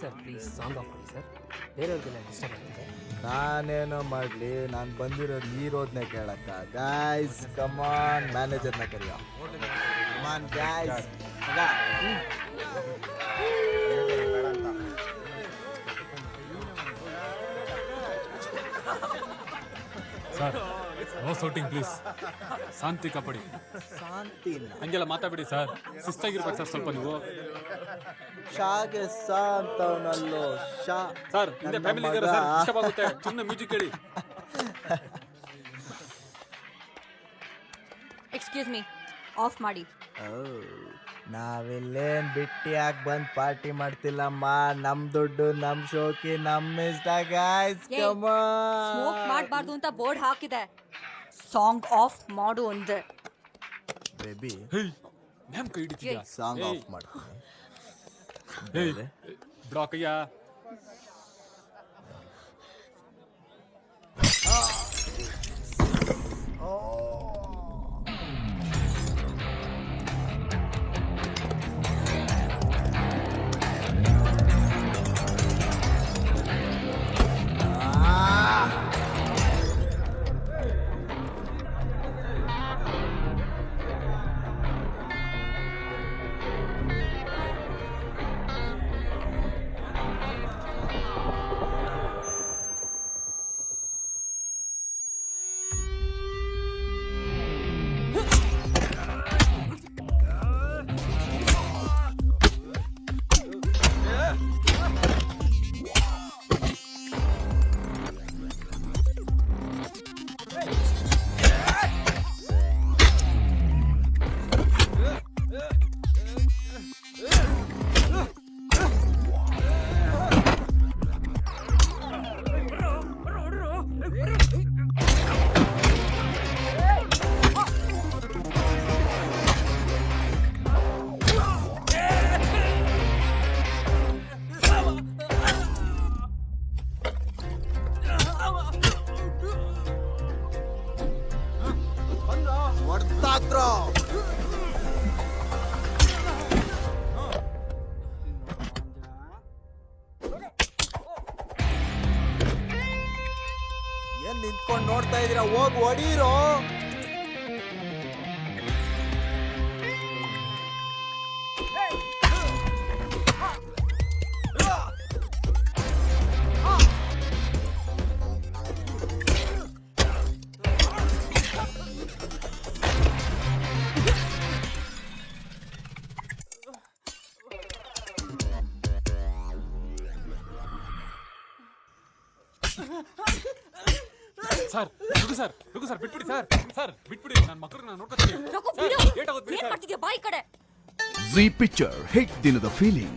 Sir please song of ಮಾಡಿ sir, ಬೇರೆಯವ್ರಿಗೆಲ್ಲ disturb ಆಗ್ತಿದೆ. ನಾನೇನೋ ಮಾಡಲಿ, ನಾನು ಬಂದಿರೋದು ನೀರೋದನ್ನೇ ಕೇಳಕ್ಕ. ಗಾಯ್ಸ್ ಕಮಾನ್, ಮ್ಯಾನೇಜರ್ನ ಕರಿಯೋ. ಕಮಾನ್ ಗಾಯ್ಸ್. ಸರ್ ನೋ ಸೌಟಿಂಗ್ ಪ್ಲೀಸ್, ಶಾಂತಿ ಕಾಪಾಡಿ. ಶಾಂತಿನ ಹಂಗೆಲ್ಲ ಮಾತಾಡ್ಬಿಡಿ ಸರ್, ಶಿಸ್ತಾಗಿರ್ಬೇಕು ಸರ್ ಸ್ವಲ್ಪ ನೀವು. ಶಾಗೆ ಸಾ ಅಂತವನಲ್ಲೋ ಶಾ. ಸರ್ ಹಿಂದೆ ಫ್ಯಾಮಿಲಿ ಇದ್ದಾರೆ ಸರ್, ಡಿಸ್ಟರ್ಬ್ ಆಗುತ್ತೆ, ಸುಮ್ಮನೆ ಮ್ಯೂಸಿಕ್ ಕೇಳಿ. ಎಕ್ಸ್ಕ್ಯೂಸ್ ಮೀ, ಆಫ್ ಮಾಡಿ. ನಾವಿಲ್ಲೇನ್ ಬಿಟ್ಟಿಯಾಗಿ ಬಂದ್ ಪಾರ್ಟಿ ಮಾಡ್ತಿಲ್ಲಮ್ಮ. ನಮ್ ದುಡ್ಡು, ನಮ್ ಶೋಕಿ, ನಮ್ ಇಷ್ಟ. ಗಾಯ್ಸ್ ಸ್ಮೋಕ್ ಮಾಡಬಾರ್ದು ಅಂತ ಬೋರ್ಡ್ ಹಾಕಿದೆ. ಸಾಂಗ್ ಆಫ್ ಮಾಡು ಅಂದೆ. ಬೇಬಿ ಮ್ಯಾಮ್ ಕೈ ಹಿಡಿತಿದ್ಯಾ? ಸಾಂಗ್ ಆಫ್ ಮಾಡ್ತೀನಿ. ಬ್ಲಾಕಯ್ಯ. ಏನ್ ನಿಂತ್ಕೊಂಡು ನೋಡ್ತಾ ಇದೀರಾ? ಹೋಗಿ ಹೊಡೀರೋ. ಸರ್ ರುಗು ಸರ್ ಬಿಟ್ಬಿಡಿ ಸರ್, ಸರ್ ಬಿಟ್ಬಿಡಿ, ನನ್ನ ಮಕ್ಕಳಿಗೆ ನಾನು ನೋಡ್ಕೊತೀನಿ. ಏನ್ ಮಾಡ್ತಿದ್ಯಾ? ಬಾಯಿ ಕಡೆ. ಜಿ ಪಿಕ್ಚರ್ ಹಿಟ್ ದಿನದ ಫೀಲಿಂಗ್.